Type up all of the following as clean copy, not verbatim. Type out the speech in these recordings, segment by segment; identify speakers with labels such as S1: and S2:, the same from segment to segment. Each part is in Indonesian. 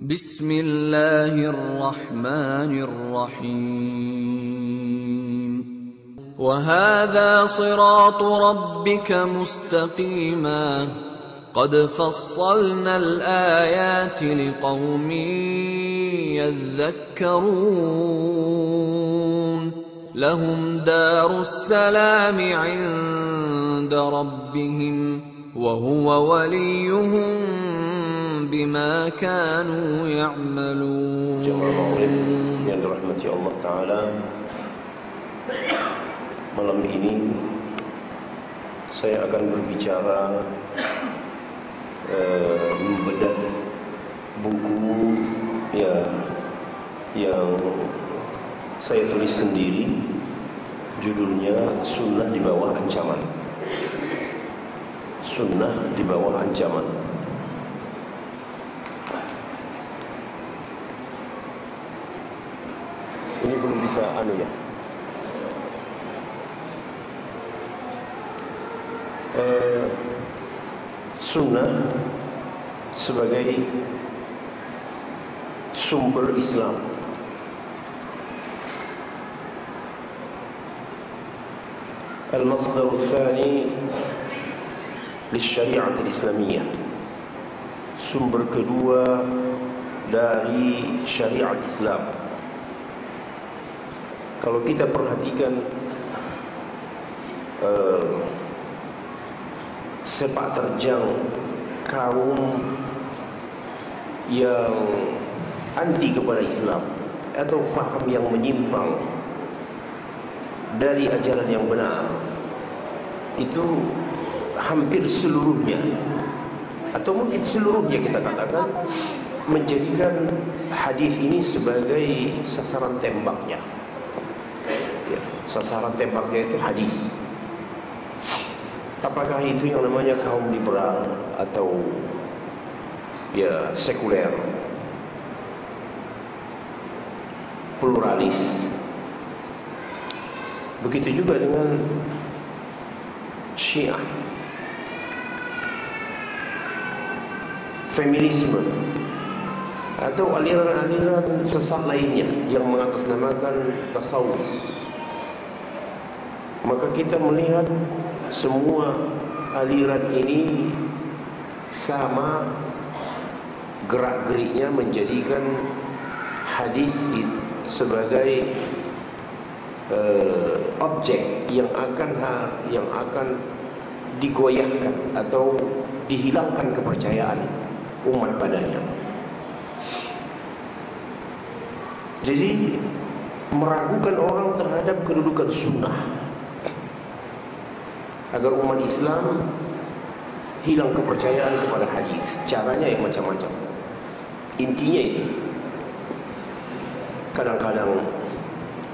S1: Bismillahirrahmanirrahim. وهذا صراط ربك مستقيما قد فصلنا الآيات لقوم يذكرون لهم دار السلام عند ربهم وهو وليهم بما كانوا يعملون.
S2: Jemaah maghrib yang dirahmati Allah Ta'ala, malam ini saya akan berbicara membedah buku yang saya tulis sendiri, judulnya Sunnah di Bawah Ancaman. Sunnah di Bawah Ancaman. Ini belum bisa ya. Sunnah sebagai sumber Islam. Al-masdar al-thani lisyariat al-islamiyah. Sumber kedua dari syariat Islam. Kalau kita perhatikan sepak terjang kaum yang anti kepada Islam atau faham yang menyimpang dari ajaran yang benar, itu hampir seluruhnya atau mungkin seluruhnya kita katakan menjadikan hadis ini sebagai sasaran tembaknya. Sasaran tembaknya itu hadis. Apakah itu yang namanya kaum liberal atau sekuler, pluralis? Begitu juga dengan Syiah, feminisme, atau aliran-aliran sesat lainnya yang mengatasnamakan tasawuf. Maka kita melihat semua aliran ini sama gerak-geriknya menjadikan hadis sebagai objek yang akan digoyahkan atau dihilangkan kepercayaan umat padanya. Jadi meragukan orang terhadap kedudukan sunnah, agar umat Islam hilang kepercayaan kepada hadis. Caranya yang macam-macam. Intinya itu, kadang-kadang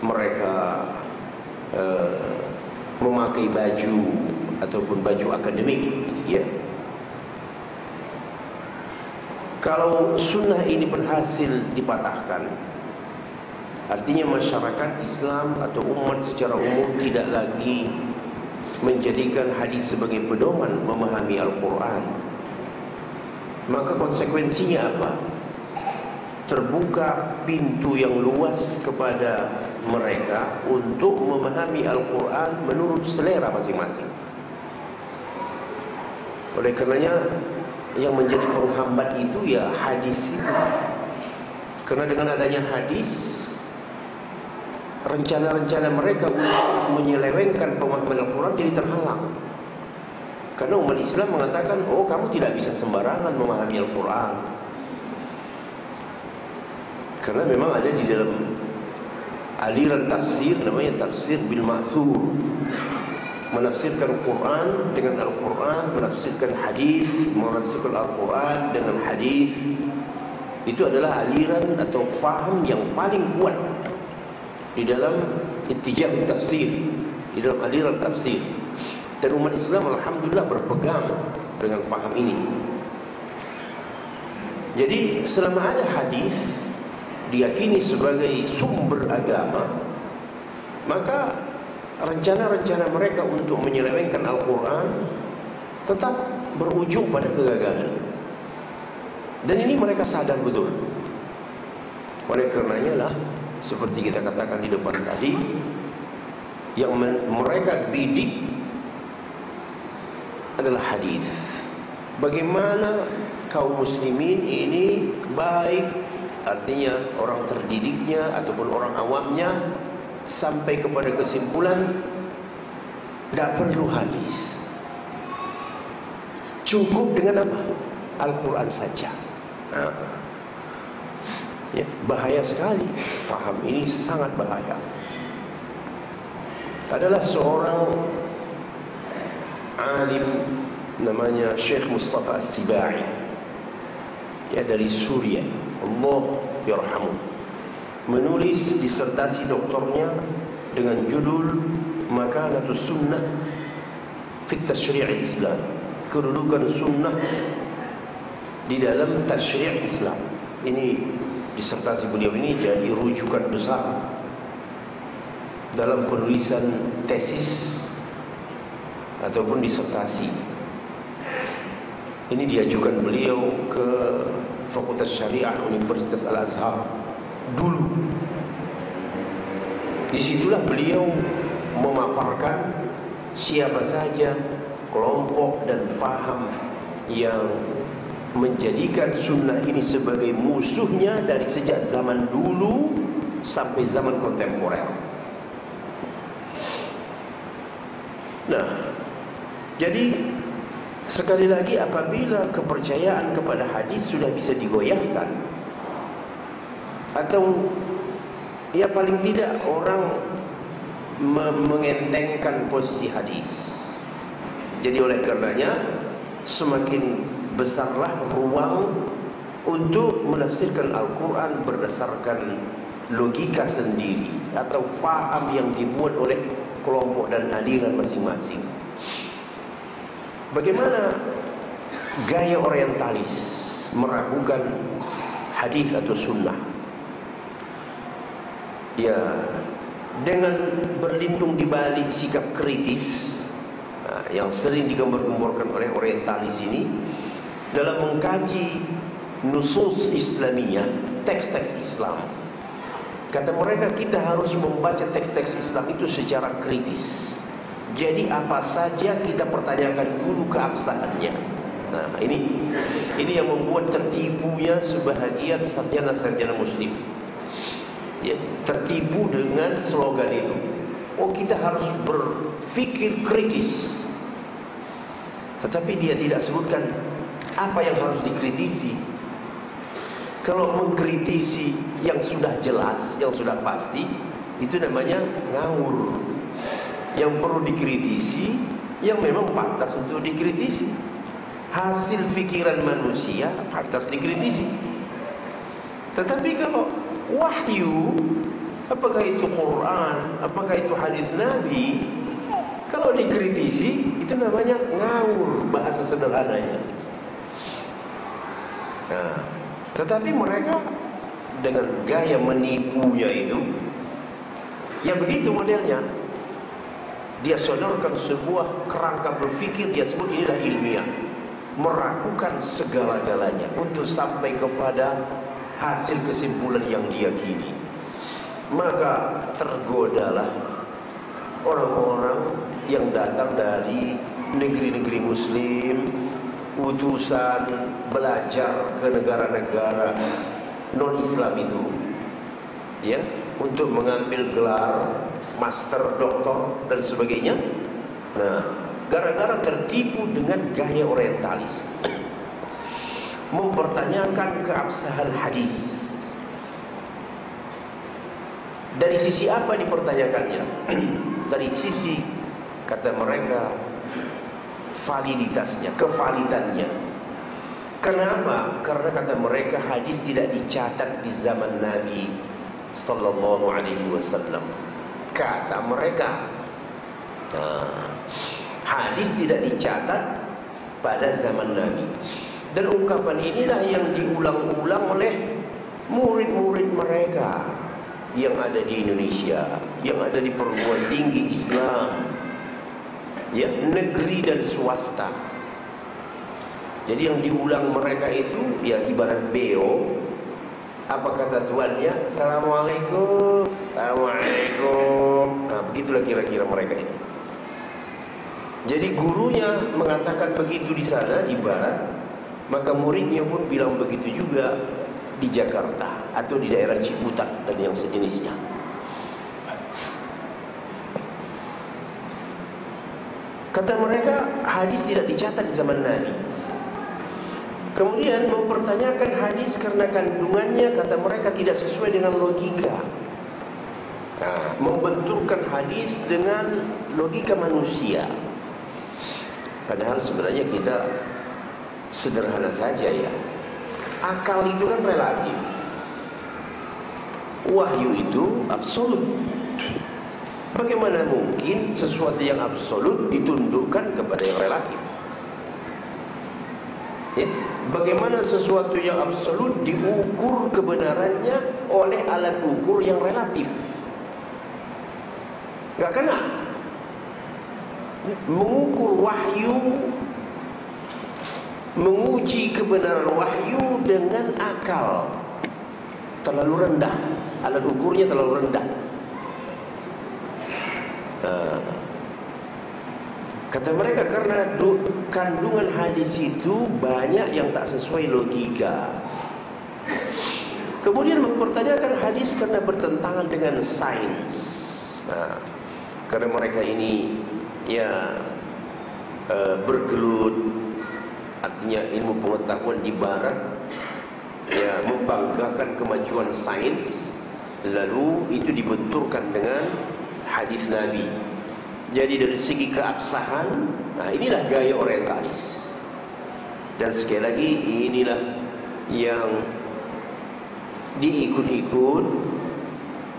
S2: mereka memakai baju ataupun baju akademik, ya. Kalau sunnah ini berhasil dipatahkan, artinya masyarakat Islam atau umat secara umum tidak lagi menjadikan hadis sebagai pedoman memahami Al-Quran. Maka konsekuensinya apa? Terbuka pintu yang luas kepada mereka untuk memahami Al-Quran menurut selera masing-masing. Oleh karenanya yang menjadi penghambat itu ya hadis itu. Karena dengan adanya hadis, rencana-rencana mereka untuk menyelewengkan pemahaman Al-Quran jadi terhalang. Karena umat Islam mengatakan, oh kamu tidak bisa sembarangan memahami Al-Quran. Karena memang ada di dalam aliran tafsir namanya tafsir bil ma'thur, menafsirkan Quran dengan Al-Quran, menafsirkan hadis, menafsirkan Al-Quran dengan hadis. Itu adalah aliran atau faham yang paling kuat di dalam ittijah tafsir, di dalam aliran tafsir. Dan umat Islam alhamdulillah berpegang dengan faham ini. Jadi selama ada hadis diyakini sebagai sumber agama, maka rencana-rencana mereka untuk menyelewengkan Al-Quran tetap berujung pada kegagalan. Dan ini mereka sadar betul. Oleh karenanya lah, seperti kita katakan di depan tadi, yang mereka bidik adalah hadis. Bagaimana kaum muslimin ini baik, artinya orang terdidiknya ataupun orang awamnya, sampai kepada kesimpulan tidak perlu hadis, cukup dengan apa? Al-Quran saja. Ya, bahaya sekali. Faham ini sangat bahaya. Adalah seorang alim namanya Syekh Mustafa As-Sibai, ya, dari Suriah, Allah yarhamu, menulis disertasi doktornya dengan judul Makanatus Sunnah fi Tasyri' Islam, kedudukan sunnah di dalam tasyri' Islam. Ini disertasi beliau ini jadi rujukan besar dalam penulisan tesis ataupun disertasi. Ini diajukan beliau ke Fakultas Syariah Universitas Al-Azhar dulu. Disitulah beliau memaparkan siapa saja kelompok dan faham yang menjadikan sunnah ini sebagai musuhnya dari sejak zaman dulu sampai zaman kontemporer. Nah, jadi sekali lagi, apabila kepercayaan kepada hadis sudah bisa digoyahkan, atau ya paling tidak orang mengentengkan posisi hadis, jadi oleh karenanya semakin besarlah ruang untuk menafsirkan Al-Quran berdasarkan logika sendiri atau faham yang dibuat oleh kelompok dan aliran masing-masing. Bagaimana gaya orientalis meragukan hadis atau sunnah? Ya, dengan berlindung di balik sikap kritis yang sering digembar-gemborkan oleh orientalis ini dalam mengkaji nusus Islamiyah, teks-teks Islam. Kata mereka, kita harus membaca teks-teks Islam itu secara kritis. Jadi apa saja kita pertanyakan dulu keabsahannya. Nah, ini yang membuat tertipunya sebahagian sarjana-sarjana muslim. Ya, tertipu dengan slogan itu. Oh, kita harus berpikir kritis. Tetapi dia tidak sebutkan apa yang harus dikritisi. Kalau mengkritisi yang sudah jelas, yang sudah pasti, itu namanya ngawur. Yang perlu dikritisi yang memang pantas untuk dikritisi. Hasil pikiran manusia pantas dikritisi. Tetapi kalau wahyu, apakah itu Quran, apakah itu hadis Nabi, kalau dikritisi itu namanya ngawur, bahasa sederhananya. Nah, tetapi mereka dengan gaya menipunya itu, ya begitu modelnya. Dia sodorkan sebuah kerangka berpikir, dia sebut inilah ilmiah, meragukan segala-galanya untuk sampai kepada hasil kesimpulan yang diyakini. Maka tergodalah orang-orang yang datang dari negeri-negeri muslim, utusan belajar ke negara-negara non-Islam itu, ya, untuk mengambil gelar master, doktor dan sebagainya. Nah, gara-gara tertipu dengan gaya orientalis, mempertanyakan keabsahan hadis. Dari sisi apa dipertanyakannya? Dari sisi, kata mereka, validitasnya, kevalidannya. Kenapa? Karena kata mereka hadis tidak dicatat di zaman Nabi sallallahu alaihi wasallam. Kata mereka, hadis tidak dicatat pada zaman Nabi. Dan ungkapan inilah yang diulang-ulang oleh murid-murid mereka, yang ada di Indonesia, yang ada di perguruan tinggi Islam, ya, negeri dan swasta. Jadi yang diulang mereka itu ya ibarat beo. Apa kata tuannya? Assalamualaikum, Assalamualaikum. Nah, begitulah kira-kira mereka ini. Jadi gurunya mengatakan begitu di sana di barat, maka muridnya pun bilang begitu juga di Jakarta atau di daerah Ciputat dan yang sejenisnya. Kata mereka, hadis tidak dicatat di zaman Nabi. Kemudian mempertanyakan hadis karena kandungannya, kata mereka, tidak sesuai dengan logika. Nah, membenturkan hadis dengan logika manusia. Padahal sebenarnya kita sederhana saja ya. Akal itu kan relatif. Wahyu itu absolut. Bagaimana mungkin sesuatu yang absolut ditundukkan kepada yang relatif? Ya. Bagaimana sesuatu yang absolut diukur kebenarannya oleh alat ukur yang relatif? Gak kena. Mengukur wahyu, menguji kebenaran wahyu dengan akal terlalu rendah. Alat ukurnya terlalu rendah. Kata mereka karena kandungan hadis itu banyak yang tak sesuai logika. Kemudian mempertanyakan hadis karena bertentangan dengan sains. Nah, karena mereka ini ya bergelut, artinya ilmu pengetahuan di barat, ya membanggakan kemajuan sains, lalu itu dibenturkan dengan hadis Nabi. Jadi dari segi keabsahan, nah inilah gaya orientalis. Dan sekali lagi inilah yang diikut-ikut,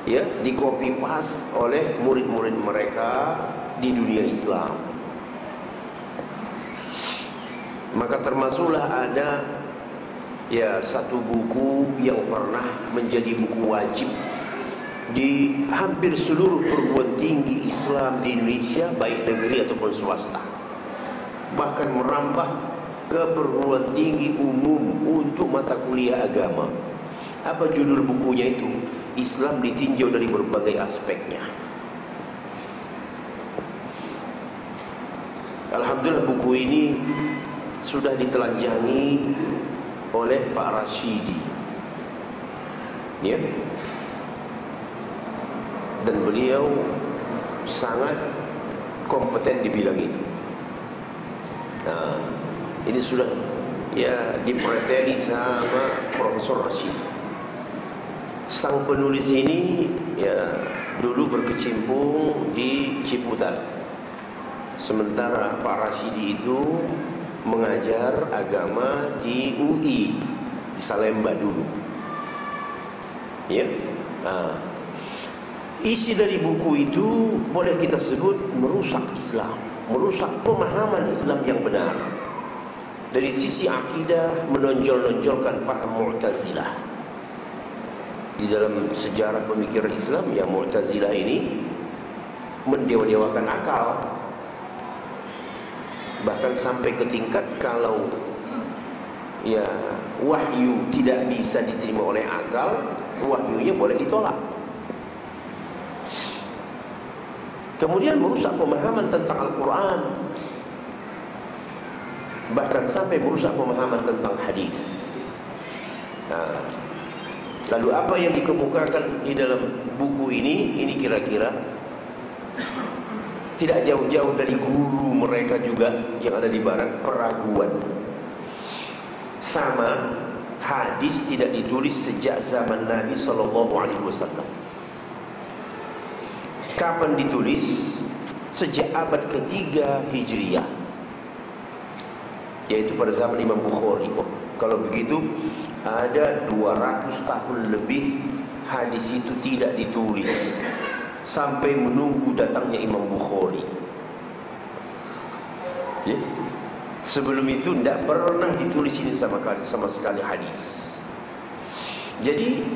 S2: ya, di copy paste oleh murid-murid mereka di dunia Islam. Maka termasuklah ada ya satu buku yang pernah menjadi buku wajib di hampir seluruh perguruan tinggi Islam di Indonesia, baik negeri ataupun swasta, bahkan merambah ke perguruan tinggi umum untuk mata kuliah agama. Apa judul bukunya itu? Islam ditinjau dari berbagai aspeknya. Alhamdulillah buku ini sudah ditelanjangi oleh Pak Rashidi, ya. Dan beliau sangat kompeten di bidang itu. Nah, ini sudah ya dipreteli sama Profesor Rashid. Sang penulis ini ya dulu berkecimpung di Ciputat, sementara Pak Rashidi itu mengajar agama di UI di Salemba dulu. Ya. Nah, isi dari buku itu boleh kita sebut merusak Islam, merusak pemahaman Islam yang benar. Dari sisi akidah menonjol-nonjolkan faham Mu'tazilah. Di dalam sejarah pemikiran Islam yang Mu'tazilah ini mendewa-dewakan akal. Bahkan sampai ke tingkat kalau ya wahyu tidak bisa diterima oleh akal, wahyunya boleh ditolak. Kemudian merusak pemahaman tentang Al-Quran, bahkan sampai merusak pemahaman tentang hadis. Nah, lalu apa yang dikemukakan di dalam buku ini kira-kira tidak jauh-jauh dari guru mereka juga yang ada di barat, peraguan. Sama, hadis tidak ditulis sejak zaman Nabi SAW. Kapan ditulis? Sejak abad ketiga Hijriyah, yaitu pada zaman Imam Bukhari. Oh, kalau begitu ada 200 tahun lebih hadis itu tidak ditulis, sampai menunggu datangnya Imam Bukhari. Ya. Sebelum itu tidak pernah ditulis ini sama sekali hadis. Jadi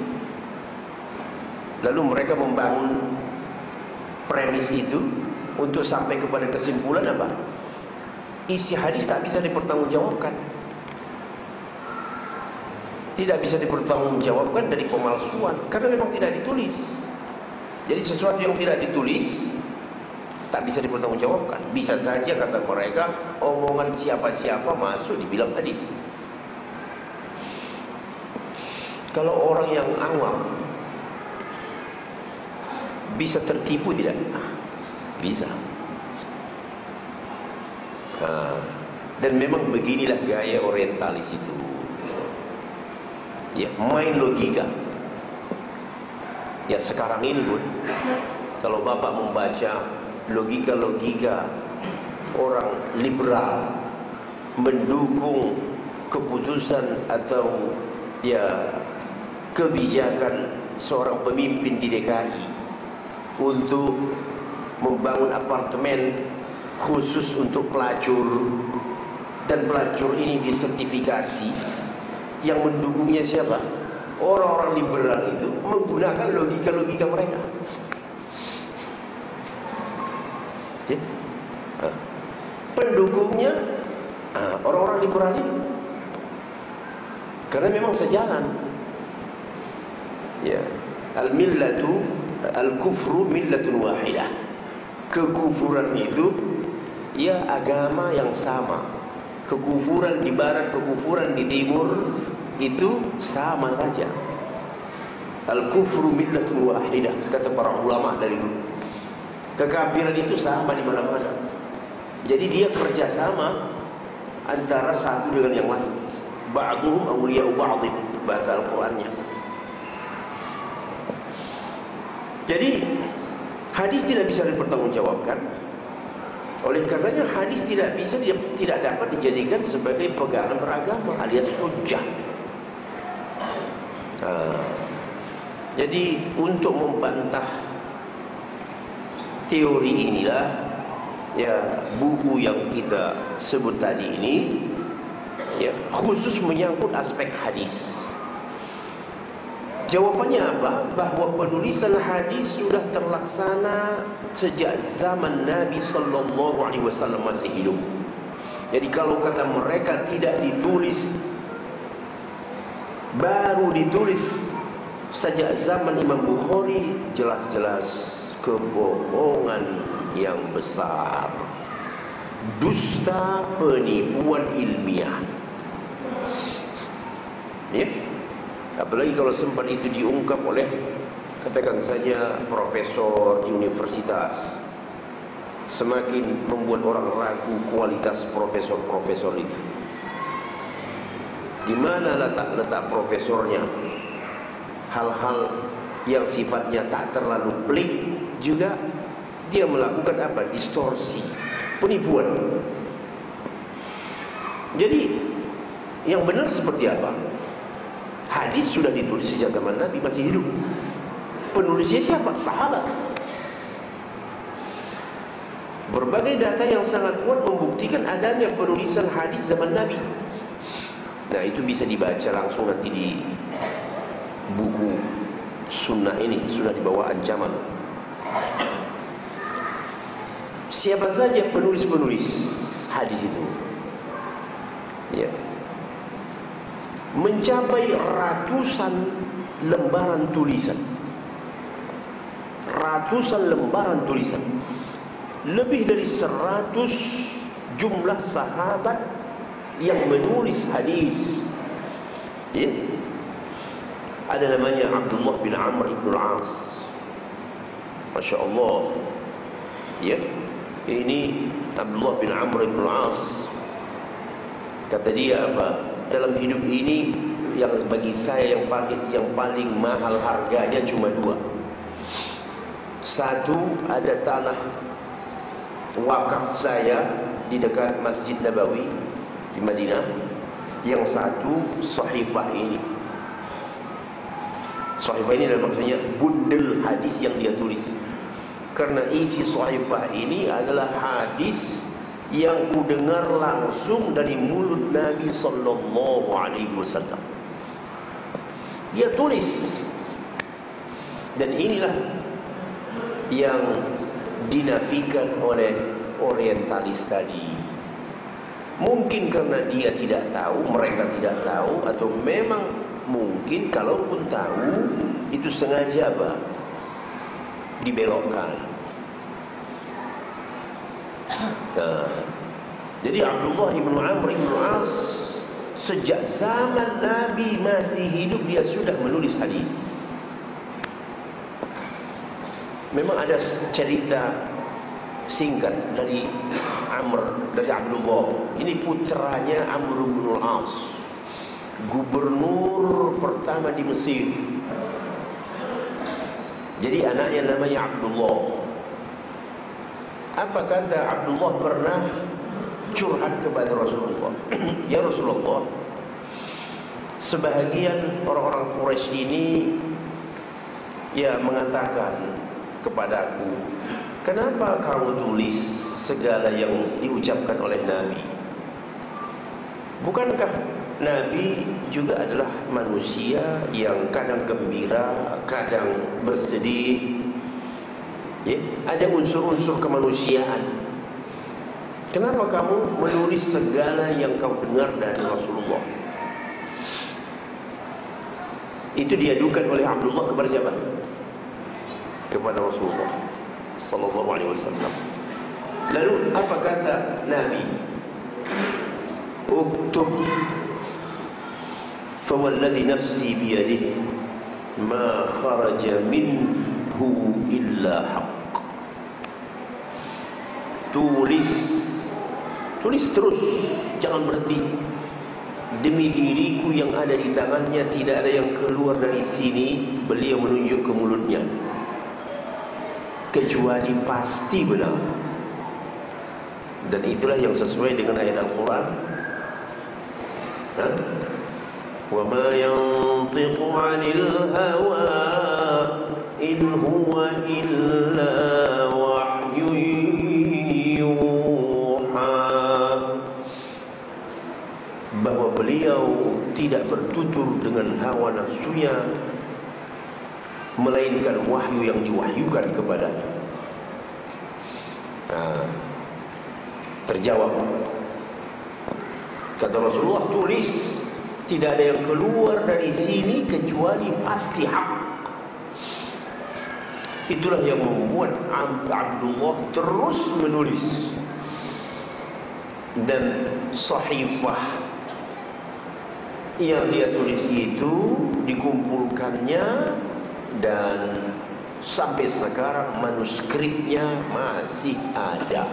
S2: Lalu mereka membangun premis itu untuk sampai kepada kesimpulan apa? Isi hadis tak bisa dipertanggungjawabkan. Tidak bisa dipertanggungjawabkan dari pemalsuan, karena memang tidak ditulis. Jadi sesuatu yang tidak ditulis tak bisa dipertanggungjawabkan. Bisa saja kata mereka, omongan siapa-siapa masuk dibilang hadis. Kalau orang yang awam bisa tertipu tidak? Bisa. Dan memang beginilah gaya orientalis itu. Ya, main logika. Ya, sekarang ini pun kalau Bapak membaca logika-logika orang liberal mendukung keputusan atau ya kebijakan seorang pemimpin di DKI untuk membangun apartemen khusus untuk pelacur, dan pelacur ini disertifikasi. Yang mendukungnya siapa? Orang-orang liberal itu menggunakan logika-logika mereka. Ya? Pendukungnya orang-orang liberal ini, karena memang sejalan. Ya, al-millatu al-kufru millatun wahidah. Kekufuran itu ya agama yang sama. Kekufuran di barat, kekufuran di timur itu sama saja. Al-kufru millatun wahidah, kata para ulama dari dulu. Kekafiran itu sama di mana-mana. Jadi dia kerjasama antara satu dengan yang lain. Ba'duhum awliya'u ba'dhin, bahasa Al-Qur'annya. Jadi hadis tidak bisa dipertanggungjawabkan. Oleh karenanya hadis tidak dapat dijadikan sebagai pegangan beragama alias hujjah. Jadi untuk membantah teori inilah ya buku yang kita sebut tadi ini ya khusus menyangkut aspek hadis. Jawabannya apa? Bahwa penulisan hadis sudah terlaksana sejak zaman Nabi sallallahu alaihi wasallam masih hidup. Jadi kalau kata mereka tidak ditulis, baru ditulis sejak zaman Imam Bukhari, jelas-jelas kebohongan yang besar, dusta, penipuan ilmiah. Ya, apalagi kalau sempat itu diungkap oleh, katakan saja, profesor di universitas, semakin membuat orang ragu kualitas profesor-profesor itu. Di mana letak profesornya? Hal-hal yang sifatnya tak terlalu pelik juga dia melakukan apa? Distorsi, penipuan. Jadi yang benar seperti apa? Hadis sudah ditulis sejak zaman Nabi masih hidup. Penulisnya siapa? Sahabat. Berbagai data yang sangat kuat membuktikan adanya penulisan hadis zaman Nabi. Nah, itu bisa dibaca langsung nanti di buku sunnah ini, sudah di bawah ancaman. Siapa saja penulis-penulis hadis itu? Ya. Mencapai ratusan lembaran tulisan. Ratusan lembaran tulisan. Lebih dari 100 jumlah sahabat yang menulis hadis. Ya. Ada namanya Abdullah bin Amr ibn al-As. Masya Allah. Ya, ini Abdullah bin Amr ibn al-As. Kata dia apa? Dalam hidup ini yang bagi saya yang paling mahal harganya cuma dua. Satu, ada tanah wakaf saya di dekat Masjid Nabawi di Madinah. Yang satu, sahifah ini. Sahifah ini adalah maksudnya bundel hadis yang dia tulis. Karena isi sahifah ini adalah hadis yang kudengar langsung dari mulut Nabi sallallahu alaihi wasallam. Dia tulis Dan inilah yang dinafikan oleh orientalis tadi. Mungkin karena dia tidak tahu, mereka tidak tahu, atau memang mungkin kalaupun tahu itu sengaja apa? Dibelokkan. Jadi Abdullah bin Amr bin As sejak zaman Nabi masih hidup dia sudah menulis hadis. Memang ada cerita singkat dari Abdullah. Ini putranya Amr bin As, gubernur pertama di Mesir. Jadi anaknya namanya Abdullah. Apa kata Abdullah pernah curhat kepada Rasulullah? Ya Rasulullah, sebahagian orang-orang Quraisy ini ya mengatakan kepadaku, kenapa kamu tulis segala yang diucapkan oleh Nabi? Bukankah Nabi juga adalah manusia yang kadang gembira, kadang bersedih, ya? Ada unsur-unsur kemanusiaan. Kenapa kamu menulis segala yang kau dengar dari Rasulullah? Itu diadukan oleh Abdullah kepada siapa? Kepada Rasulullah sallallahu alaihi wasallam. Lalu apa kata Nabi? Uktub fawalladhi nafsi biyadihi ma kharaja minhu illa haqq. Tulis terus, jangan berhenti. Demi diriku yang ada di tangannya, tidak ada yang keluar dari sini, beliau menunjuk ke mulutnya, kecuali pasti benar. Dan itulah yang sesuai dengan ayat Al-Quran. Wa ma yantiqu 'anil hawa in huwa illa wahyun yuha. Bahwa beliau tidak bertutur dengan hawa nafsunya, melainkan wahyu yang diwahyukan kepadanya. Terjawab. Kata Rasulullah, tulis, tidak ada yang keluar dari sini kecuali pasti hak. Itulah yang membuat Abdullah terus menulis. Dan sahifah yang dia tulis itu dikumpulkannya, dan sampai sekarang manuskripnya masih ada,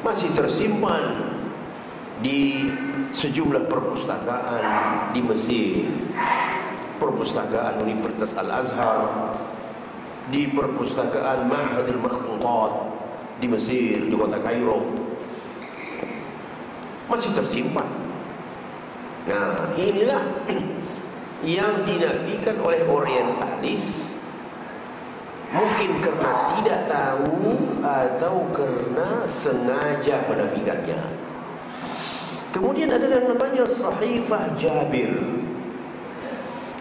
S2: masih tersimpan di sejumlah perpustakaan di Mesir, perpustakaan Universitas Al-Azhar, di perpustakaan Ma'hadil Makhtutat di Mesir, di kota Kairo, masih tersimpan. Nah, inilah yang dinafikan oleh orientalis, mungkin karena tidak tahu atau karena sengaja menafikannya. Kemudian ada yang namanya Sahifah Jabir.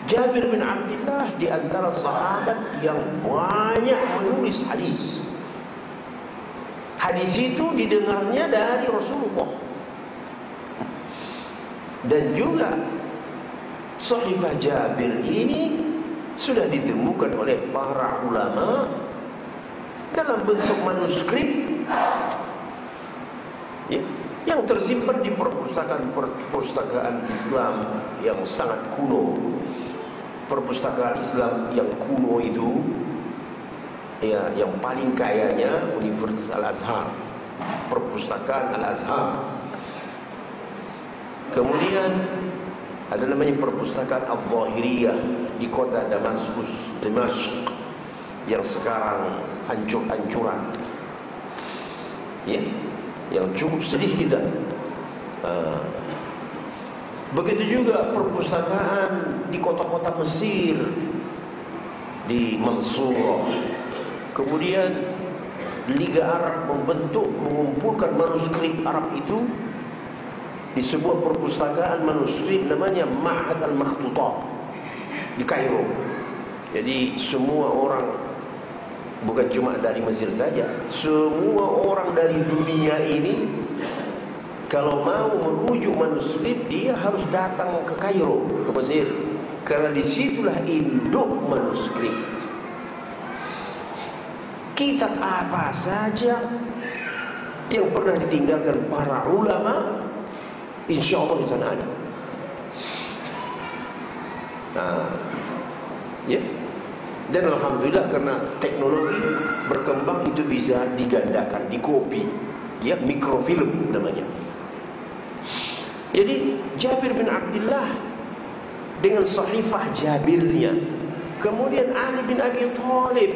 S2: Jabir bin Abdullah di antara sahabat yang banyak menulis hadis. Hadis itu didengarnya dari Rasulullah. Dan juga Sahifah Jabir ini sudah ditemukan oleh para ulama dalam bentuk manuskrip, ya, yang tersimpan di perpustakaan Islam yang sangat kuno. Perpustakaan Islam yang kuno itu, ya, yang paling kayanya Universitas Al-Azhar, perpustakaan Al-Azhar. Kemudian ada namanya perpustakaan Al-Zahiriyah di kota Damaskus, Dimashq, yang sekarang hancur-hancuran, ya, yang cukup sedih kita. Begitu juga perpustakaan di kota-kota Mesir, di Mansurah. Kemudian Liga Arab mengumpulkan manuskrip Arab itu di sebuah perpustakaan manuskrip namanya Ma'had al-Makhtutat di Kairo. Jadi semua orang, bukan cuma dari Mesir saja, semua orang dari dunia ini kalau mau merujuk manuskrip, dia harus datang ke Kairo, ke Mesir, karena disitulah induk manuskrip. Kitab apa saja yang pernah ditinggalkan para ulama, insya Allah di sana ada. Nah, ya. Dan alhamdulillah karena teknologi berkembang, itu bisa digandakan, dikopi, ya, mikrofilm namanya. Jadi Jabir bin Abdullah dengan sahifah Jabirnya, kemudian Ali bin Abi Thalib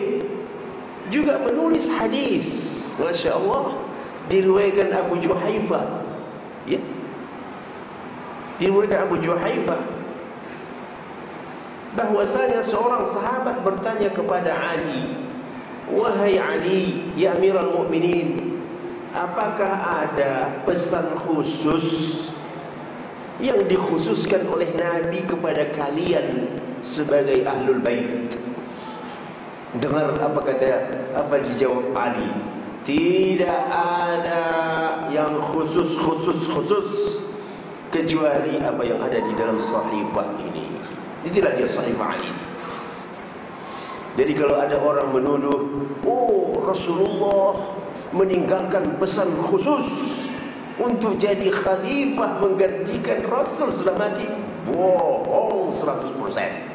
S2: juga menulis hadis, Masya Allah, diriwayatkan Abu Juhaifah, ya, diriwayatkan Abu Juhaifah bahwasanya seorang sahabat bertanya kepada Ali, wahai Ali, ya Amirul Mukminin, apakah ada pesan khusus yang dikhususkan oleh Nabi kepada kalian sebagai Ahlul Bait? Dengar apa dijawab Ali. Tidak ada yang khusus kecuali apa yang ada di dalam sahifah ini. Itulah dia sahifah Ali. Jadi kalau ada orang menuduh, oh Rasulullah meninggalkan pesan khusus untuk jadi khalifah menggantikan Rasul setelah mati, bohong 100%.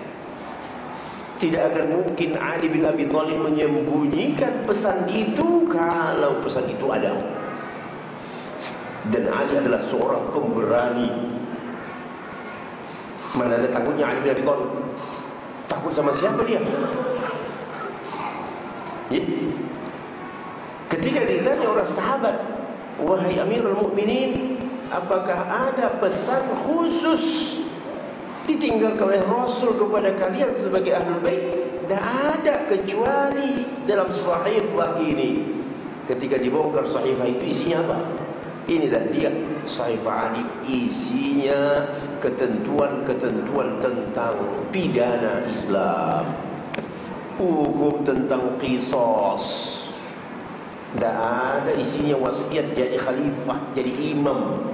S2: Tidak akan mungkin Ali bin Abi Thalib menyembunyikan pesan itu kalau pesan itu ada. Dan Ali adalah seorang pemberani. Mana ada takutnya Ali bin Abi Thalib? Takut sama siapa dia? Ya. Ketika ditanya orang sahabat, wahai Amirul Mukminin, apakah ada pesan khusus ditinggalkan oleh Rasul kepada kalian sebagai Ahlul Bait? Tidak ada kecuali dalam sahifah ini. Ketika dibongkar sahifah itu, isinya apa? Inilah dia sahifah Ali. Isinya ketentuan-ketentuan tentang pidana Islam, hukum tentang qisas. Tidak ada isinya wasiat jadi khalifah, jadi imam,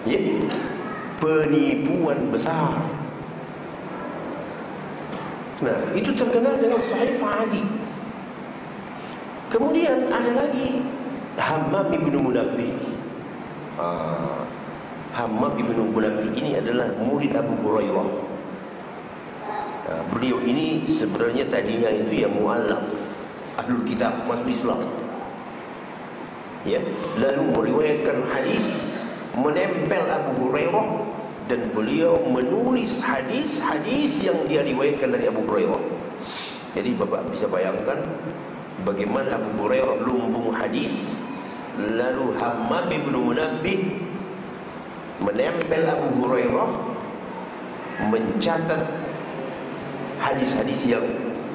S2: ya. Penipuan besar. Nah, itu terkenal dengan sahifah Ali. Kemudian ada lagi Hammam bin Munabbih. Hammam bin Munabbih ini adalah murid Abu Hurairah. Beliau ini sebenarnya tadinya itu yang mu'allaf, ahlul kitab, masuk Islam, ya, lalu meriwayatkan hadis, menempel Abu Hurairah, dan beliau menulis hadis-hadis yang dia riwayatkan dari Abu Hurairah. Jadi Bapak bisa bayangkan bagaimana Abu Hurairah lumbung hadis, lalu Hammam bin Munabbih menempel Abu Hurairah, mencatat hadis-hadis yang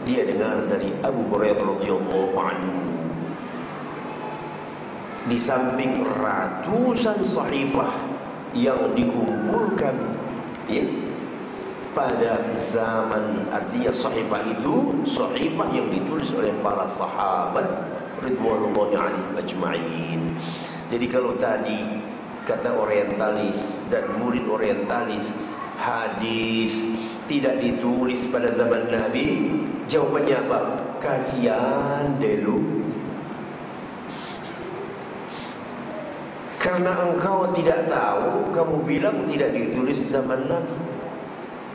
S2: dia dengar dari Abu Hurairah radhiyallahu anhu. Di samping ratusan sahifah yang dikumpulkan, ya, pada zaman, artinya sahifah itu sahifah yang ditulis oleh para sahabat ridwanullahi alaihim ajma'in. Jadi kalau tadi kata orientalis dan murid orientalis, hadis tidak ditulis pada zaman Nabi, jawabannya apa? Kasihan dulu. Karena engkau tidak tahu, kamu bilang tidak ditulis zaman Nabi.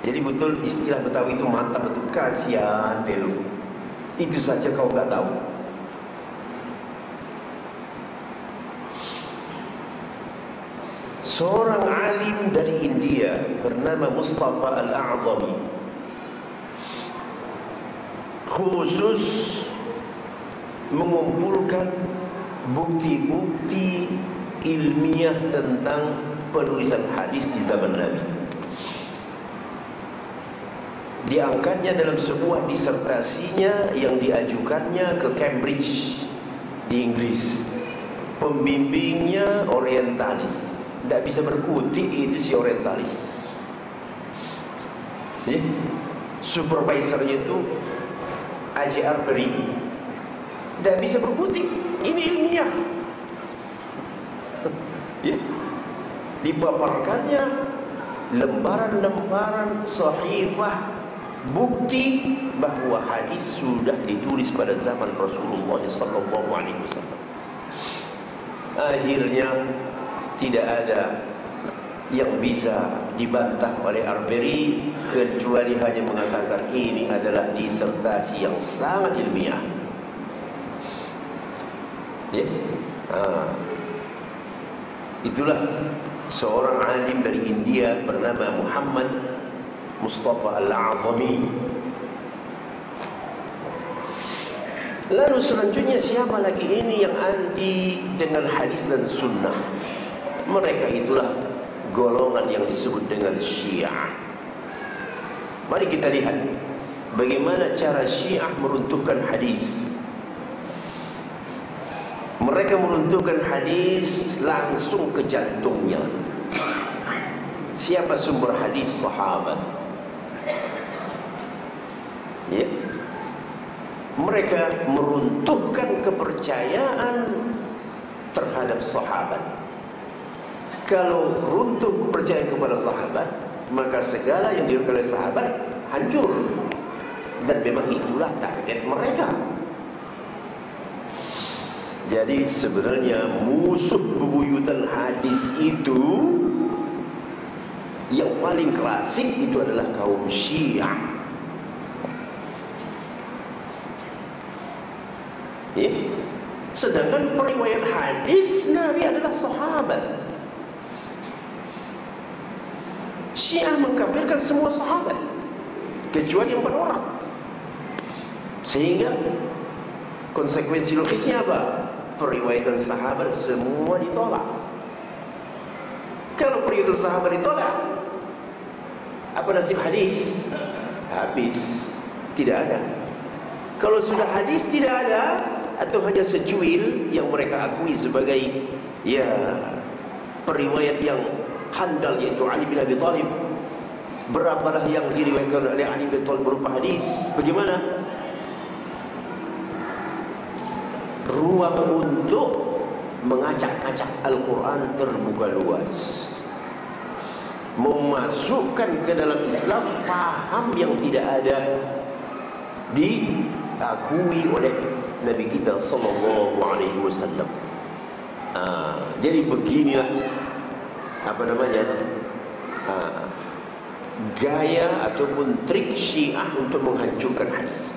S2: Jadi betul istilah Betawi itu mantap betul. Kasihan dulu. Itu saja kau nggak tahu. Seorang alim dari India bernama Mustafa Al-A'zami khusus mengumpulkan bukti-bukti ilmiah tentang penulisan hadis di zaman Nabi. Diangkatnya dalam sebuah disertasinya yang diajukannya ke Cambridge di Inggris. Pembimbingnya orientalis. Tidak bisa berkutik itu si orientalis. Ya. Supervisornya itu A.J. Arbery. Tidak bisa berkutik. Ini ilmiah. Ya. Dipaparkannya lembaran-lembaran sahifah bukti bahwa hadis sudah ditulis pada zaman Rasulullah SAW. Akhirnya tidak ada yang bisa dibantah oleh Arbery kecuali hanya mengatakan ini adalah disertasi yang sangat ilmiah. Ya. Itulah seorang alim dari India bernama Muhammad Mustafa Al-Azami. Lalu selanjutnya siapa lagi ini yang anti dengan hadis dan sunnah? Mereka itulah golongan yang disebut dengan Syiah. Mari kita lihat bagaimana cara Syiah meruntuhkan hadis. Mereka meruntuhkan hadis langsung ke jantungnya. Siapa sumber hadis? Sahabat. Ya. Mereka meruntuhkan kepercayaan terhadap sahabat. Kalau runtuh kepercayaan kepada sahabat, maka segala yang dilakukan oleh sahabat hancur. Dan memang itulah target mereka. Jadi sebenarnya musuh bebuyutan hadis itu yang paling klasik itu adalah kaum Syiah. Ya. Sedangkan periwayat hadis Nabi adalah sahabat. Syiah mengkafirkan semua sahabat kecuali 4 orang. Sehingga konsekuensi logisnya apa? Periwayatan sahabat semua ditolak. Kalau periwayatan sahabat ditolak, apa nasib hadis? Habis, tidak ada. Kalau sudah hadis tidak ada, atau hanya secuil yang mereka akui sebagai ya periwayat yang handal, yaitu Ali bin Abi Thalib. Berapalah yang diriwayatkan oleh Ali bin Abi Thalib berupa hadis? Bagaimana? Ruang untuk mengacak-acak Al-Quran terbuka luas, memasukkan ke dalam Islam faham yang tidak ada diakui oleh Nabi kita sallallahu alaihi wasallam. Jadi beginilah apa namanya gaya ataupun trik Syiah untuk menghancurkan hadis.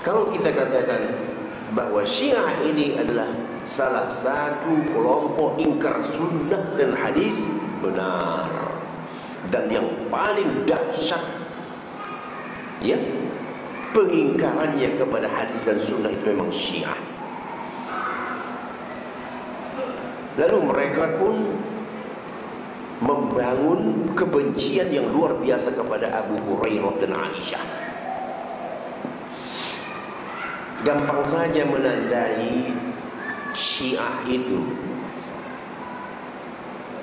S2: Kalau kita katakan bahwa Syiah ini adalah salah satu kelompok ingkar sunnah dan hadis, benar. Dan yang paling dahsyat ya pengingkarannya kepada hadis dan sunnah itu memang Syiah. Lalu mereka pun membangun kebencian yang luar biasa kepada Abu Hurairah dan Aisyah. Gampang saja menandai Syiah itu.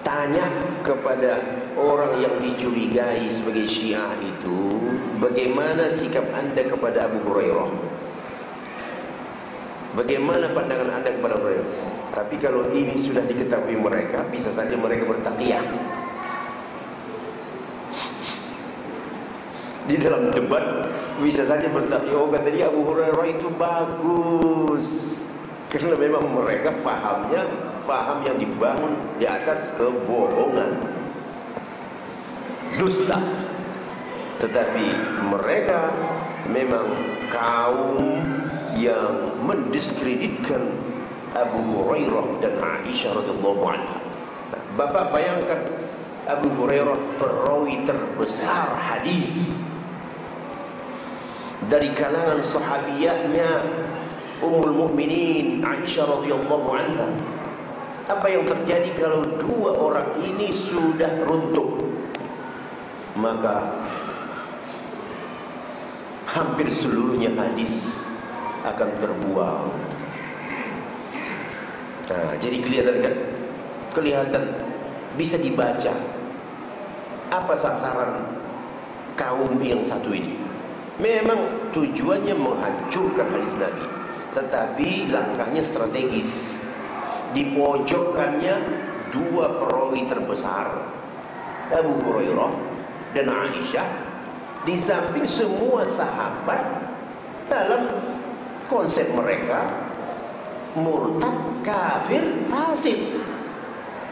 S2: Tanya kepada orang yang dicurigai sebagai Syiah itu, bagaimana sikap Anda kepada Abu Hurairah? Bagaimana pandangan Anda kepada Abu Hurairah? Tapi kalau ini sudah diketahui mereka, bisa saja mereka bertaqiyah. Di dalam debat bisa saja bertaqiyah, oh kata dia Abu Hurairah itu bagus. Karena memang mereka fahamnya faham yang dibangun di atas kebohongan, dusta. Tetapi mereka memang kaum yang mendiskreditkan Abu Hurairah dan Aisyah radhiyallahu anha. Bapak bayangkan, Abu Hurairah perawi terbesar hadis dari kalangan sahabiyahnya Ummul Mukminin Aisyah radhiyallahu anha. Apa yang terjadi kalau dua orang ini sudah runtuh? Maka hampir seluruhnya hadis akan terbuang. Nah, jadi kelihatan kan? Kelihatan bisa dibaca apa sasaran kaum yang satu ini. Memang tujuannya menghancurkan hadis Nabi, tetapi langkahnya strategis. Dipojokkannya dua perawi terbesar, Abu Hurairah dan Aisyah, di samping semua sahabat dalam konsep mereka murtad, kafir, fasik.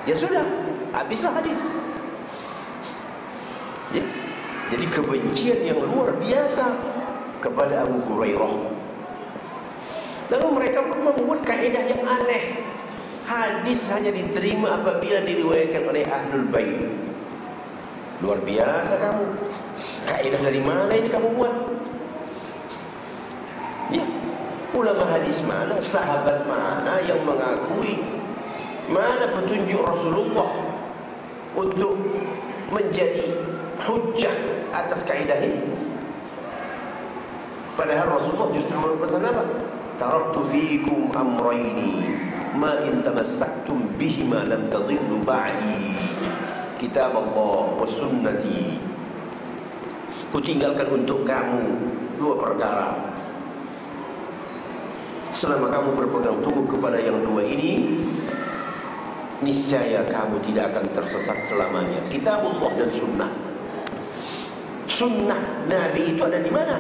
S2: Ya sudah, habislah hadis. Ya. Jadi kebencian yang luar biasa kepada Abu Hurairah. Lalu mereka membuat kaidah yang aneh. Hadis hanya diterima apabila diriwayatkan oleh Ahlul Bait. Luar biasa kamu. Kaidah dari mana ini kamu buat? Ya, ulama hadis mana, sahabat mana yang mengakui, mana petunjuk Rasulullah untuk menjadi hujjah atas kaidah ini? Padahal Rasulullah justru berpesan apa? Taraktu fiikum amrayni ma in tamassaktum bihima lam tadillu ba'di, kitab Allah wa sunnati. Kutinggalkan untuk kamu dua perkara. Selama kamu berpegang teguh kepada yang dua ini, niscaya kamu tidak akan tersesat selamanya. Kitab Allah dan sunnah. Sunnah Nabi itu ada di mana?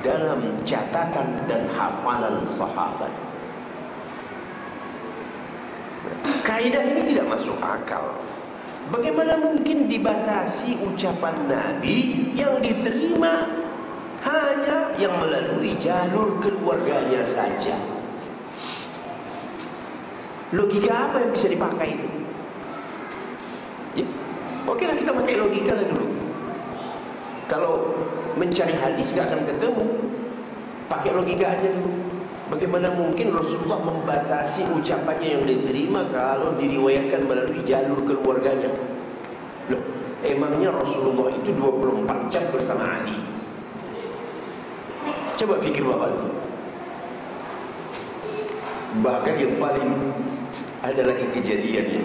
S2: Dalam catatan dan hafalan sahabat. Kaidah ini tidak masuk akal. Bagaimana mungkin dibatasi ucapan Nabi yang diterima hanya yang melalui jalur keluarganya saja? Logika apa yang bisa dipakai itu? Ya, oke lah, kita pakai logika lah dulu. Kalau mencari hadis gak akan ketemu, pakai logika aja dulu. Bagaimana mungkin Rasulullah membatasi ucapannya yang diterima kalau diriwayatkan melalui jalur keluarganya? Loh, emangnya Rasulullah itu 24 jam bersama Ali? Coba pikir Bapak dulu. Bahkan yang paling ada lagi kejadiannya,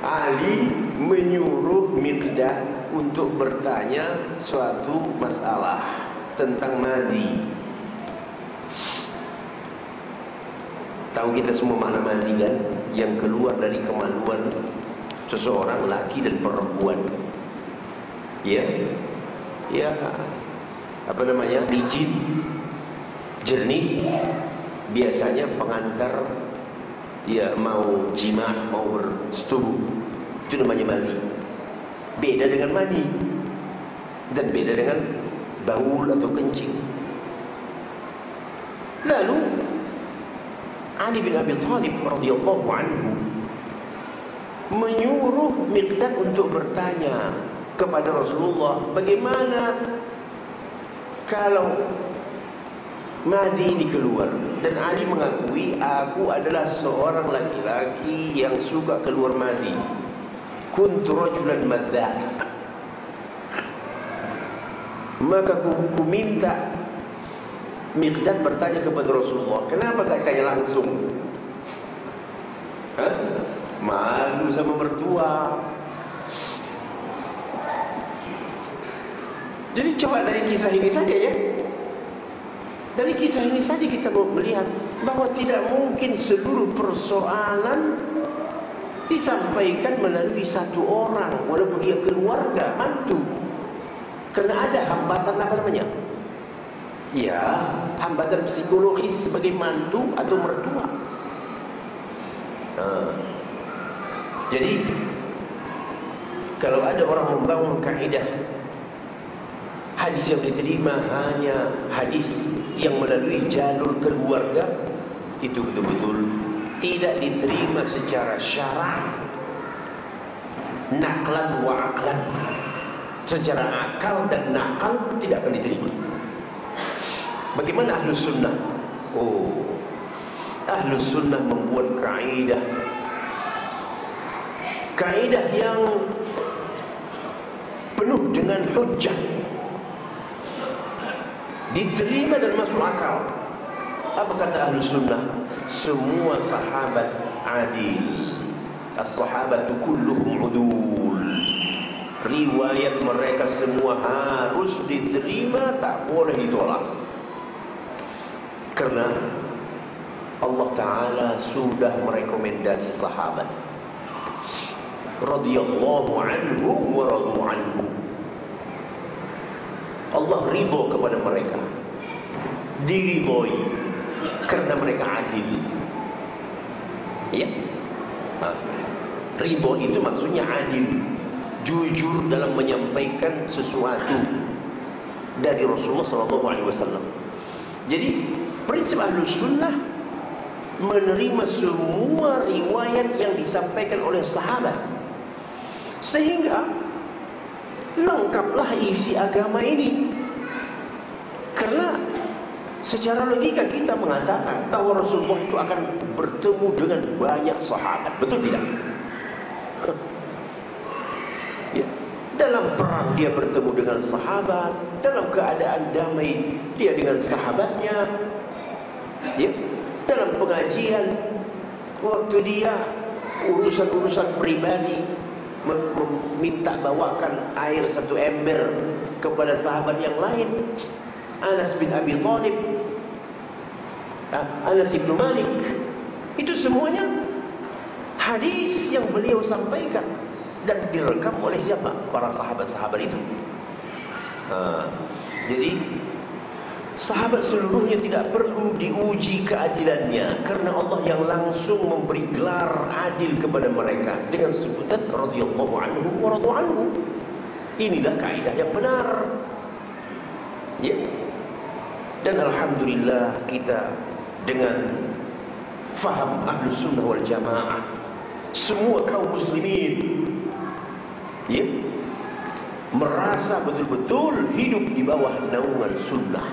S2: Ali menyuruh Miqdad untuk bertanya suatu masalah tentang mazi. Tahu kita semua makna mazi kan? Yang keluar dari kemaluan seseorang, laki dan perempuan. Ya, ya, apa namanya? Licin, jernih. Biasanya pengantar, ya, mau jima, mau bersetubuh, itu namanya mazi. Beda dengan mani, dan beda dengan baul atau kencing. Lalu Ali bin Abi Thalib radhiyallahu anhu menyuruh Miqdad untuk bertanya kepada Rasulullah, bagaimana kalau madhi ini keluar? Dan Ali mengakui, aku adalah seorang laki-laki yang suka keluar madhi. Kuntu rajulan madza. Maka ku minta Miqdad bertanya kepada Rasulullah, kenapa tak tanya langsung? Hah? Malu sama mertua. Jadi coba dari kisah ini saja ya. Dari kisah ini saja kita mau melihat bahwa tidak mungkin seluruh persoalan disampaikan melalui satu orang, walaupun dia keluarga, mantu. Karena ada hambatan apa namanya? Ya, hambatan psikologis sebagai mantu atau mertua. Jadi kalau ada orang membangun kaidah hadis yang diterima hanya hadis yang melalui jalur keluarga, itu betul-betul tidak diterima secara syara', naklan wa aklan. Secara akal dan nakal tidak akan diterima. Bagaimana Ahlus Sunnah? Oh, Ahlus Sunnah membuat kaidah yang penuh dengan hujjah, diterima dan masuk akal. Apa kata Ahlus Sunnah? Semua sahabat adil. As-sahabatu kulluhum udul. riwayat mereka semua harus diterima, tak boleh ditolak. Karena Allah Ta'ala sudah merekomendasi sahabat radhiyallahu anhu wa radu anhu. Allah ridho kepada mereka, diridhoi karena mereka adil. Ya, ridho itu maksudnya adil, jujur dalam menyampaikan sesuatu dari Rasulullah SAW. Jadi prinsip Ahlus Sunnah menerima semua riwayat yang disampaikan oleh sahabat, sehingga lengkaplah isi agama ini. Karena secara logika kita mengatakan bahwa Rasulullah itu akan bertemu dengan banyak sahabat, betul tidak? Ya. Dalam perang dia bertemu dengan sahabat, dalam keadaan damai dia dengan sahabatnya. Ya. Dalam pengajian, waktu dia urusan-urusan pribadi, meminta bawakan air 1 ember kepada sahabat yang lain, Anas bin Abi Thalib, Anas bin Malik, itu semuanya hadis yang beliau sampaikan dan direkam oleh siapa? Para sahabat-sahabat itu. Jadi sahabat seluruhnya tidak perlu diuji keadilannya, karena Allah yang langsung memberi gelar adil kepada mereka dengan sebutan radhiyallahu anhu wa radu anhu. Inilah kaidah yang benar. Ya. Dan alhamdulillah kita dengan faham Ahlus Sunnah wal Jamaah, semua kaum muslimin, ya, merasa betul-betul hidup di bawah naungan sunnah.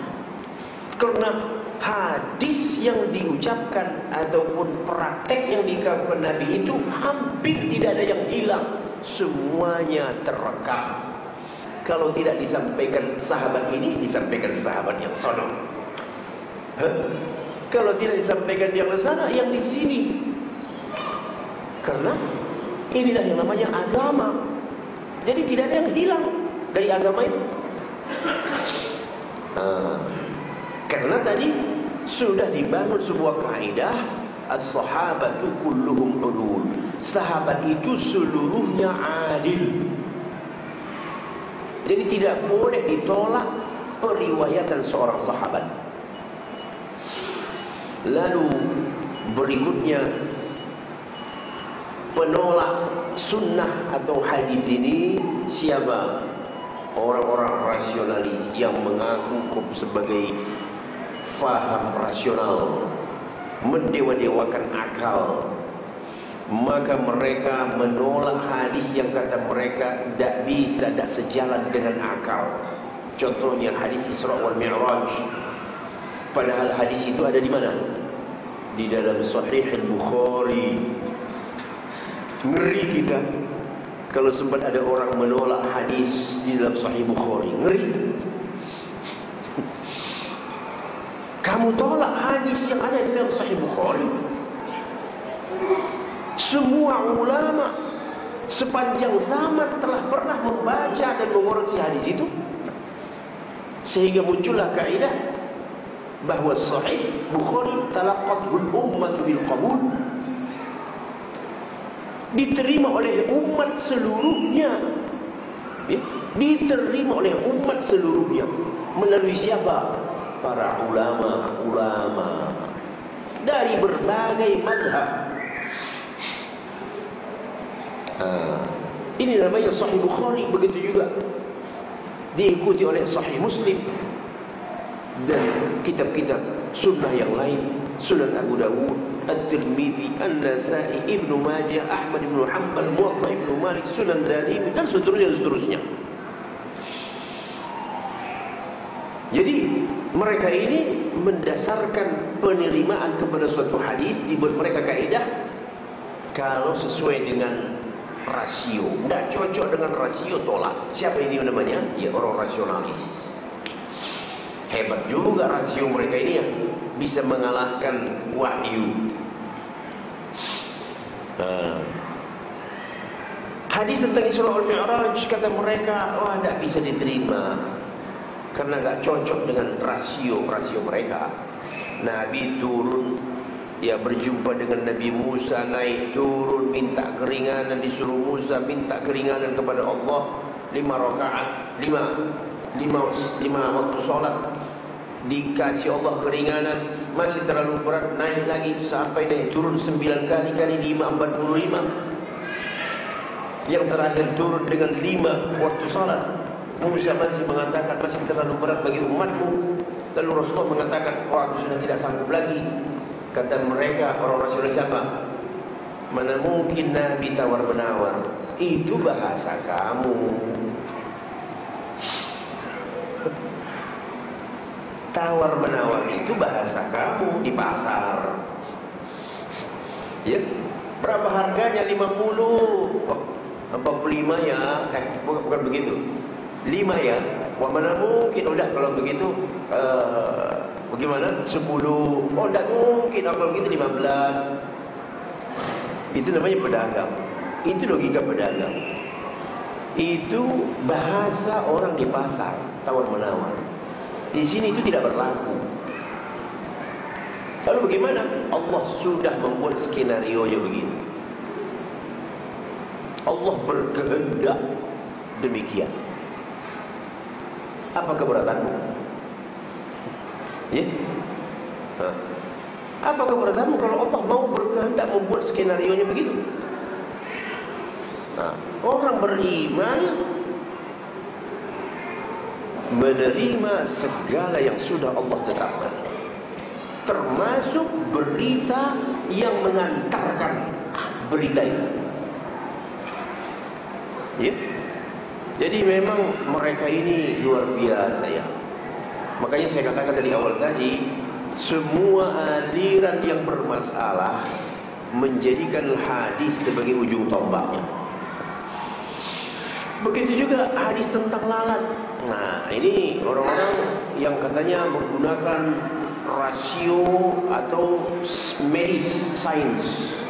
S2: Karena hadis yang diucapkan ataupun praktek yang dilakukan Nabi itu hampir tidak ada yang hilang, semuanya terekam. Kalau tidak disampaikan sahabat ini, disampaikan sahabat yang sono. Kalau tidak disampaikan yang di sana, yang di sini. Karena inilah yang namanya agama. Jadi tidak ada yang hilang dari agama itu. Karena tadi sudah dibangun sebuah kaidah, as-sahabatu kulluhum udul. Sahabat itu seluruhnya adil. Jadi tidak boleh ditolak periwayatan seorang sahabat. Lalu berikutnya, penolak sunnah atau hadis ini siapa? Orang-orang rasionalis yang mengaku sebagai faham rasional, mendewa-dewakan akal. Maka mereka menolak hadis yang kata mereka tidak bisa, tidak sejalan dengan akal. Contohnya hadis Isra wal Mi'raj. Padahal hadis itu ada di mana? Di dalam Sahih Al-Bukhari. Ngeri kita kalau sempat ada orang menolak hadis di dalam Sahih Bukhari. Ngeri. Kamu tolak hadis yang ada di dalam Sahih Bukhari. Semua ulama sepanjang zaman telah pernah membaca dan mengoreksi hadis itu, sehingga muncullah kaidah bahwa Sahih Bukhari talaqqatul ummah bil qabul, diterima oleh umat seluruhnya. Ya, diterima oleh umat seluruhnya melalui siapa? Para ulama-ulama dari berbagai madhab. Ini namanya Sahih Bukhari. Begitu juga diikuti oleh Sahih Muslim dan kitab-kitab sunnah yang lain, Sunan Abu Dawud, At-Tirmidzi, An-Nasa'i, Ibnu Majah, Ahmad bin Hanbal, Muwatta Ibnu Malik, Sunan Darimi, dan seterusnya. Jadi mereka ini mendasarkan penerimaan kepada suatu hadis, dibuat mereka kaidah kalau sesuai dengan rasio. Tidak cocok dengan rasio, tolak. Siapa ini namanya? Ya, orang rasionalis. Hebat juga rasio mereka ini ya, bisa mengalahkan wahyu. Hadis tentang Isra wal Mi'raj, kata mereka, wah tidak bisa diterima karena nggak cocok dengan rasio mereka. Nabi turun, ya berjumpa dengan Nabi Musa, naik turun minta keringanan, disuruh Musa minta keringanan kepada Allah 5 rakaat, 5 waktu sholat, dikasih Allah keringanan, masih terlalu berat, naik lagi sampai naik turun 9 kali 5 45. Yang terakhir turun dengan 5 waktu salat. Musa masih mengatakan masih terlalu berat bagi umatmu. Lalu Rasulullah mengatakan, oh aku sudah tidak sanggup lagi. Kata mereka, orang Rasulullah siapa? Mana mungkin Nabi tawar menawar. Itu bahasa kamu. Tawar menawar itu bahasa kamu di pasar. Ya, berapa harganya? 50. Oh, 45 ya, bukan begitu, 5 ya, wah mana mungkin, udah kalau begitu bagaimana, 10, oh tidak mungkin, kalau begitu 15. Itu namanya pedagang, itu logika pedagang, itu bahasa orang di pasar, tawar menawar. Di sini itu tidak berlaku. Lalu bagaimana? Allah sudah membuat skenario-nya begitu. Allah berkehendak demikian. Apa keberatanmu? Ya? Apa keberatanmu kalau Allah mau berkehendak membuat skenario-nya begitu? Nah, orang beriman menerima segala yang sudah Allah tetapkan, termasuk berita yang mengantarkan berita itu. Ya. Jadi memang mereka ini luar biasa ya. Makanya saya katakan dari awal tadi, semua aliran yang bermasalah menjadikan hadis sebagai ujung tombaknya. Begitu juga hadis tentang lalat. Nah, ini orang-orang yang katanya menggunakan rasio atau medis science.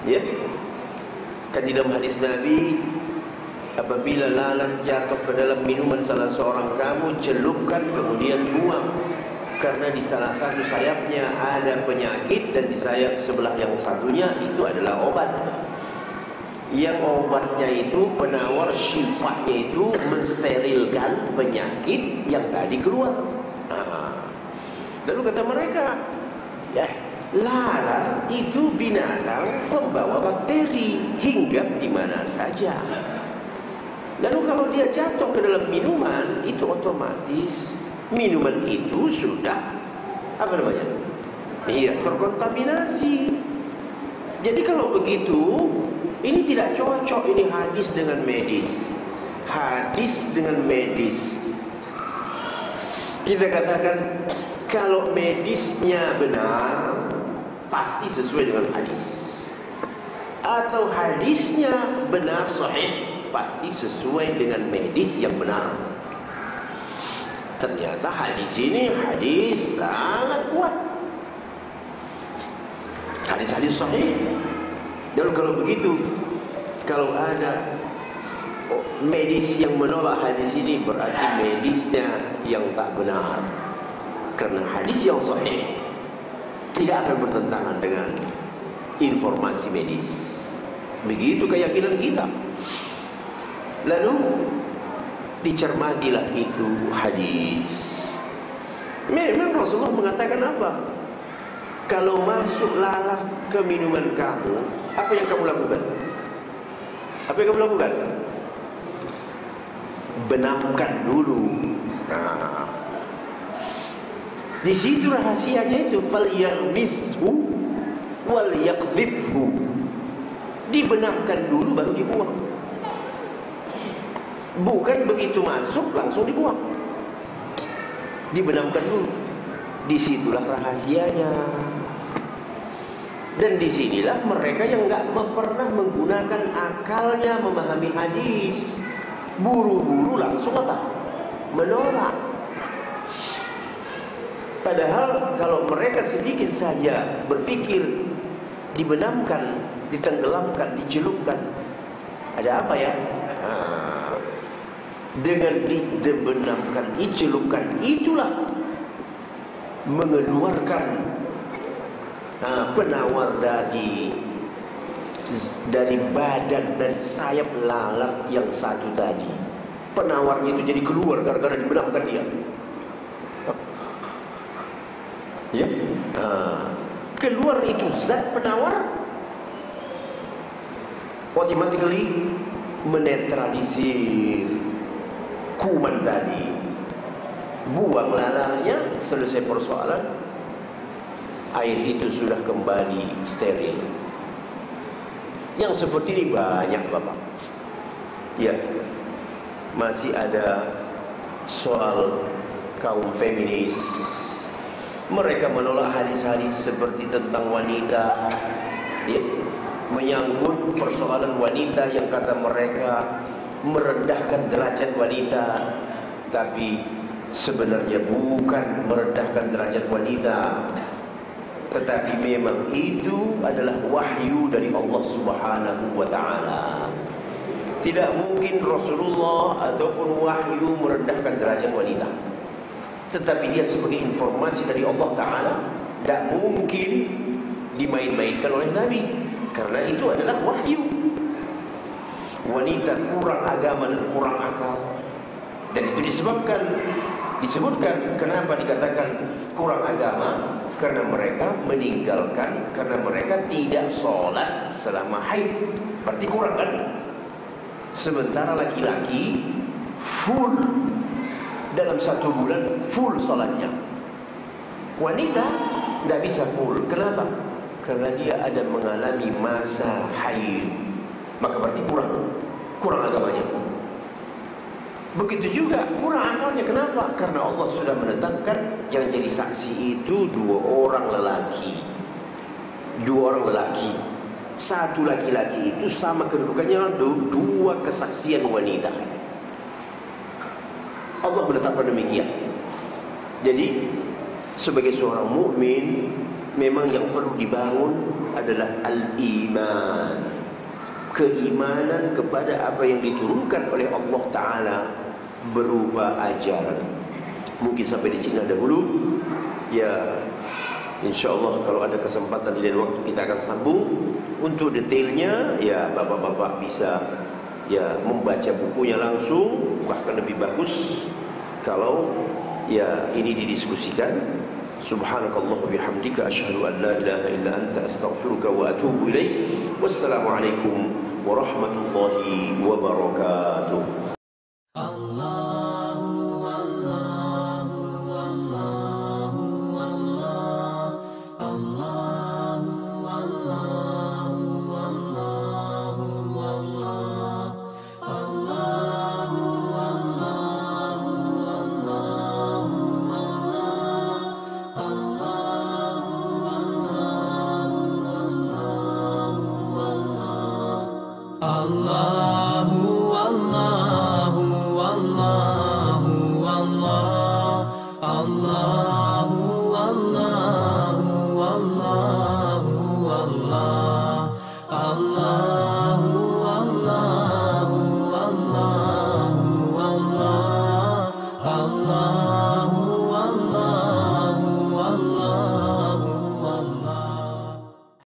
S2: Ya. Kan di dalam hadis Nabi, apabila lalat jatuh ke dalam minuman salah seorang kamu, celupkan kemudian buang, karena di salah satu sayapnya ada penyakit dan di sayap sebelah yang satunya itu adalah obat. Yang obatnya itu penawar syifatnya itu mensterilkan penyakit yang tadi keluar. Lalu kata mereka, ya, lalat itu binatang pembawa bakteri, hinggap di mana saja. Lalu kalau dia jatuh ke dalam minuman, itu otomatis minuman itu sudah apa namanya? Iya, terkontaminasi. Jadi kalau begitu, ini tidak cocok ini hadis dengan medis. Hadis dengan medis. Kita katakan kalau medisnya benar, pasti sesuai dengan hadis. Atau hadisnya benar sahih, pasti sesuai dengan medis yang benar. Ternyata hadis ini hadis sangat kuat, hadis-hadis sahih. Dan kalau begitu, kalau ada medis yang menolak hadis ini, berarti medisnya yang tak benar. Karena hadis yang sahih tidak akan bertentangan dengan informasi medis. Begitu keyakinan kita. Lalu dicermatilah itu hadis. Memang Rasulullah mengatakan apa? Kalau masuk lalat ke minuman kamu, apa yang kamu lakukan? Apa yang kamu lakukan? Benamkan dulu. Nah, di situ rahasianya itu, falyarmishu wal yaqdhifhu. Dibenamkan dulu baru dibuang. Bukan begitu masuk langsung dibuang. Dibenamkan dulu. Disitulah rahasianya. Dan disinilah mereka yang nggak pernah menggunakan akalnya memahami hadis, buru-buru langsung apa? Menolak. Padahal kalau mereka sedikit saja berpikir, dibenamkan, ditenggelamkan, dicelupkan, Ada apa ya? Dengan dibenamkan, dicelupkan, itulah mengeluarkan penawar dari badan, dari sayap lalat yang satu tadi. Penawarnya itu jadi keluar gara-gara dibenamkan dia. Ya, keluar itu zat penawar, automatically menetralisir kuman tadi. Buang lalanya, selesai persoalan, air itu sudah kembali steril. Yang seperti ini banyak Bapak. Ya, masih ada soal kaum feminis. Mereka menolak hadis-hadis seperti tentang wanita, ya, menyangkut persoalan wanita yang kata mereka merendahkan derajat wanita. Tapi sebenarnya bukan merendahkan derajat wanita, tetapi memang itu adalah wahyu dari Allah Subhanahu wa ta'ala. Tidak mungkin Rasulullah ataupun wahyu merendahkan derajat wanita, tetapi dia sebagai informasi dari Allah Ta'ala, tidak mungkin dimain-mainkan oleh Nabi, karena itu adalah wahyu. Wanita kurang agama dan kurang akal, dan itu disebutkan kenapa dikatakan kurang agama, karena mereka meninggalkan, karena mereka tidak sholat selama haid, berarti kurang kan? Sementara laki-laki full dalam 1 bulan, full sholatnya. Wanita tidak bisa full. Kenapa? Karena dia ada mengalami masa haid, maka berarti kurang agamanya. Begitu juga kurang akalnya. Kenapa? Karena Allah sudah menetapkan yang jadi saksi itu 2 orang lelaki. 2 orang lelaki. 1 laki-laki itu sama kedudukannya 2 kesaksian wanita. Allah menetapkan demikian. Jadi sebagai seorang mukmin, memang yang perlu dibangun adalah al-iman, keimanan kepada apa yang diturunkan oleh Allah Ta'ala berupa ajaran. Mungkin sampai di sini dahulu. Ya, insyaallah kalau ada kesempatan di lain waktu kita akan sambung. Untuk detailnya, ya bapak-bapak bisa ya membaca bukunya langsung, bahkan lebih bagus kalau ya ini didiskusikan. Subhanakallah wa bihamdika asyhadu an la ilaha illa anta astaghfiruka wa atubu ilaik. Wassalamualaikum warahmatullahi wabarakatuh.